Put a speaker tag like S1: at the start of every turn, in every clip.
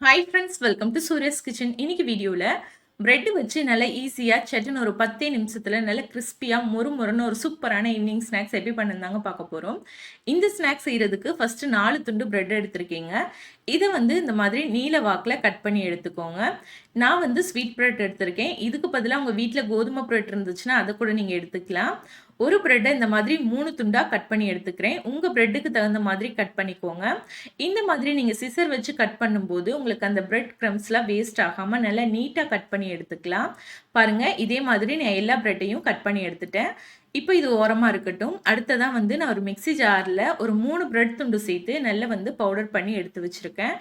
S1: Hi friends, welcome to Surya's kitchen. இன்னைக்கு வீடியோவில் bread வச்சு நல்லா ஈஸியாக சட்டுன்னு ஒரு 10 நிமிஷத்தில் நல்ல கிறிஸ்பியாக மொறுன்னு ஒரு சூப்பரான ஈவினிங் ஸ்நாக்ஸ் எப்படி பண்ணுந்தாங்க பார்க்க போகிறோம். இந்த ஸ்நாக்ஸ் செய்கிறதுக்கு ஃபஸ்ட்டு 4 துண்டு பிரெட் எடுத்திருக்கீங்க. இதை வந்து இந்த மாதிரி நீல வாக்கில் கட் பண்ணி எடுத்துக்கோங்க. நான் வந்து ஸ்வீட் பிரெட் எடுத்திருக்கேன். இதுக்கு பதிலாக உங்கள் வீட்டில் கோதுமை பிரெட் இருந்துச்சுன்னா அதை கூட நீங்கள் எடுத்துக்கலாம். ஒரு பிரெட்டை இந்த மாதிரி 3 துண்டாக கட் பண்ணி எடுத்துக்கிறேன். உங்கள் பிரெட்டுக்கு தகுந்த மாதிரி கட் பண்ணிக்கோங்க. இந்த மாதிரி நீங்கள் சிசர் வச்சு கட் பண்ணும்போது உங்களுக்கு அந்த பிரெட் க்ரம்ஸ்லாம் வேஸ்ட் ஆகாமல் நல்லா நீட்டாக கட் பண்ணி எடுத்துக்கலாம். பாருங்கள், இதே மாதிரி நான் எல்லா பிரெட்டையும் கட் பண்ணி எடுத்துட்டேன். இப்போ இது ஓரமாக இருக்கட்டும். அடுத்ததான் வந்து நான் ஒரு மிக்ஸி ஜாரில் ஒரு 3 பிரெட் துண்டு சேர்த்து நல்லா வந்து பவுடர் பண்ணி எடுத்து வச்சுருக்கேன்.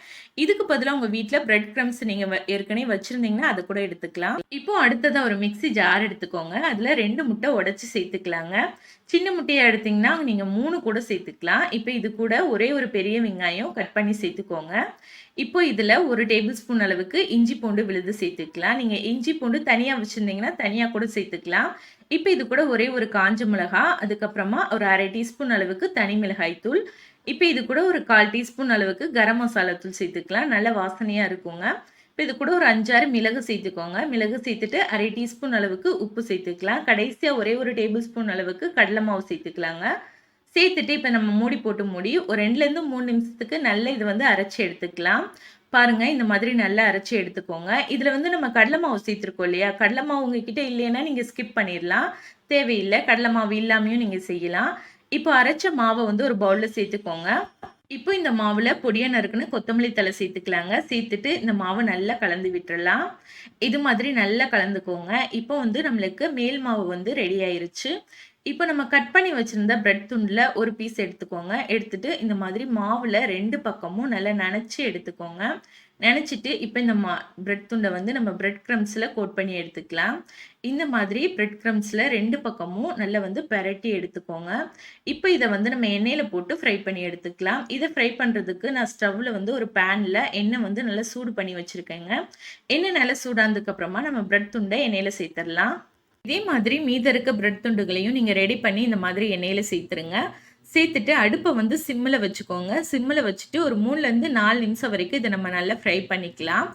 S1: இதுக்கு பதிலாக உங்கள் வீட்டில் பிரெட் க்ரம்ஸ் நீங்கள் ஏற்கனவே வச்சுருந்தீங்கன்னா அதை கூட எடுத்துக்கலாம். இப்போ அடுத்ததாக ஒரு மிக்ஸி ஜார் எடுத்துக்கோங்க. அதில் 2 முட்டை உடச்சி சேர்த்துக்கலாங்க. சின்ன முட்டையாக எடுத்திங்கன்னா நீங்கள் 3 கூட சேர்த்துக்கலாம். இப்போ இது கூட ஒரே ஒரு பெரிய வெங்காயம் கட் பண்ணி சேர்த்துக்கோங்க. இப்போ இதில் 1 டேபிள் ஸ்பூன் அளவுக்கு இஞ்சி பூண்டு விழுது சேர்த்துக்கலாம். நீங்கள் இஞ்சி பூண்டு தனியாக வச்சுருந்தீங்கன்னா தனியாக கூட சேர்த்துக்கலாம். இப்போ இது கூட ஒரே ஒரு காஞ்ச மிளகா, அதுக்கப்புறமா ஒரு 1/2 டீஸ்பூன் அளவுக்கு தனி மிளகாய் தூள், இப்போ இது கூட ஒரு 1/4 டீஸ்பூன் அளவுக்கு கரம் மசாலா தூள் சேர்த்துக்கலாம். நல்ல வாசனையாக இருக்குங்க. இப்போ இது கூட ஒரு 5-6 மிளகு சேர்த்துக்கோங்க. மிளகு சேர்த்துட்டு 1/2 டீஸ்பூன் அளவுக்கு உப்பு சேர்த்துக்கலாம். கடைசியாக ஒரே ஒரு டேபிள் ஸ்பூன் அளவுக்கு கடலை மாவு சேர்த்துக்கலாங்க. சேர்த்துட்டு இப்போ நம்ம மூடி போட்டு மூடி ஒரு 2லேருந்து 3 நிமிஷத்துக்கு நல்லா இது வந்து அரைச்சி எடுத்துக்கலாம். பாருங்க, இந்த மாதிரி நல்லா அரைச்சி எடுத்துக்கோங்க. இதில் வந்து நம்ம கடலை மாவு சேர்த்துருக்கோம் இல்லையா, கடலை மாவு உங்ககிட்ட இல்லைன்னா நீங்கள் ஸ்கிப் பண்ணிடலாம், தேவையில்லை. கடலை மாவு இல்லாமையும் நீங்கள் செய்யலாம். இப்போ அரைச்ச மாவை வந்து ஒரு பவுலில் சேர்த்துக்கோங்க. இப்போ இந்த மாவில் பொடியாக நறுக்குன்னு கொத்தமல்லி தழை சேர்த்துக்கலாங்க. சேர்த்துட்டு இந்த மாவை நல்லா கலந்து விட்டுறலாம். இது மாதிரி நல்லா கலந்துக்கோங்க. இப்போ வந்து நம்மளுக்கு மேல் மாவு வந்து ரெடி ஆயிருச்சு. இப்போ நம்ம கட் பண்ணி வச்சுருந்த பிரெட் துண்டில் ஒரு பீஸ் எடுத்துக்கோங்க. எடுத்துட்டு இந்த மாதிரி மாவில் 2 பக்கமும் நல்லா நனைச்சி எடுத்துக்கோங்க. நினச்சிட்டு இப்போ இந்த பிரெட் துண்டை வந்து நம்ம பிரெட் க்ரம்ஸில் கோட் பண்ணி எடுத்துக்கலாம். இந்த மாதிரி பிரெட் க்ரம்ஸில் 2 பக்கமும் நல்லா வந்து பெரட்டி எடுத்துக்கோங்க. இப்போ இதை வந்து நம்ம எண்ணெயில் போட்டு ஃப்ரை பண்ணி எடுத்துக்கலாம். இதை ஃப்ரை பண்ணுறதுக்கு நான் ஸ்டவ்வில் வந்து ஒரு பேனில் எண்ணெய் வந்து நல்லா சூடு பண்ணி வச்சுருக்கேங்க. எண்ணெய் நல்லா சூடானதுக்கப்புறமா நம்ம பிரெட் துண்டை எண்ணெயில் சேர்த்துடலாம். இதே மாதிரி மீத இருக்க பிரெட் துண்டுகளையும் நீங்கள் ரெடி பண்ணி இந்த மாதிரி எண்ணெயில் சேர்த்துருங்க. சேர்த்துட்டு அடுப்பை வந்து சிம்மில் வச்சுக்கோங்க. சிம்மில் வச்சுட்டு ஒரு 3லேருந்து 4 நிமிஷம் வரைக்கும் இதை நம்ம நல்லா ஃப்ரை பண்ணிக்கலாம்.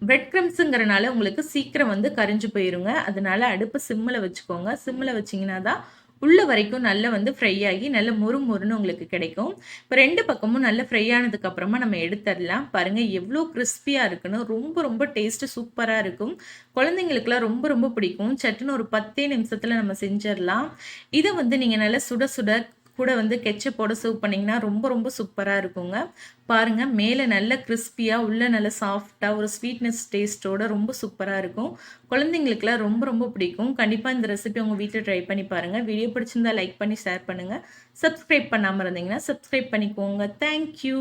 S1: பிரெட் க்ரம்ஸுங்கிறனால உங்களுக்கு சீக்கிரம் வந்து கரிஞ்சு போயிருங்க. அதனால அடுப்பை சிம்மில் வச்சுக்கோங்க. சிம்மில் வச்சிங்கன்னா தான் உள்ள வரைக்கும் நல்லா வந்து ஃப்ரை ஆகி நல்ல மொறுன்னு உங்களுக்கு கிடைக்கும். இப்போ 2 பக்கமும் நல்லா ஃப்ரை ஆனதுக்கப்புறமா நம்ம எடுத்துடலாம். பாருங்கள் எவ்வளோ கிறிஸ்பியாக இருக்குன்னு. ரொம்ப டேஸ்ட்டு சூப்பராக இருக்கும். குழந்தைங்களுக்குலாம் ரொம்ப பிடிக்கும். சட்டுன்னு ஒரு 10 நிமிஷத்தில் நம்ம செஞ்சிடலாம். இதை வந்து நீங்கள் நல்லா சுட சுட கூட வந்து கெச்சப்போட சர்வ் பண்ணிங்கன்னா ரொம்ப சூப்பராக இருக்குங்க. பாருங்கள், மேலே நல்ல கிறிஸ்பியாக உள்ள நல்ல சாஃப்டாக ஒரு ஸ்வீட்னஸ் டேஸ்ட்டோட ரொம்ப சூப்பராக இருக்கும். குழந்தைங்களுக்குலாம் ரொம்ப பிடிக்கும். கண்டிப்பாக இந்த ரெசிபி உங்கள் வீட்டில் ட்ரை பண்ணி பாருங்கள். வீடியோ பிடிச்சிருந்தா லைக் பண்ணி ஷேர் பண்ணுங்கள். சப்ஸ்கிரைப் பண்ணாமல் இருந்தீங்கன்னா சப்ஸ்கிரைப் பண்ணிக்கோங்க. தேங்க்யூ.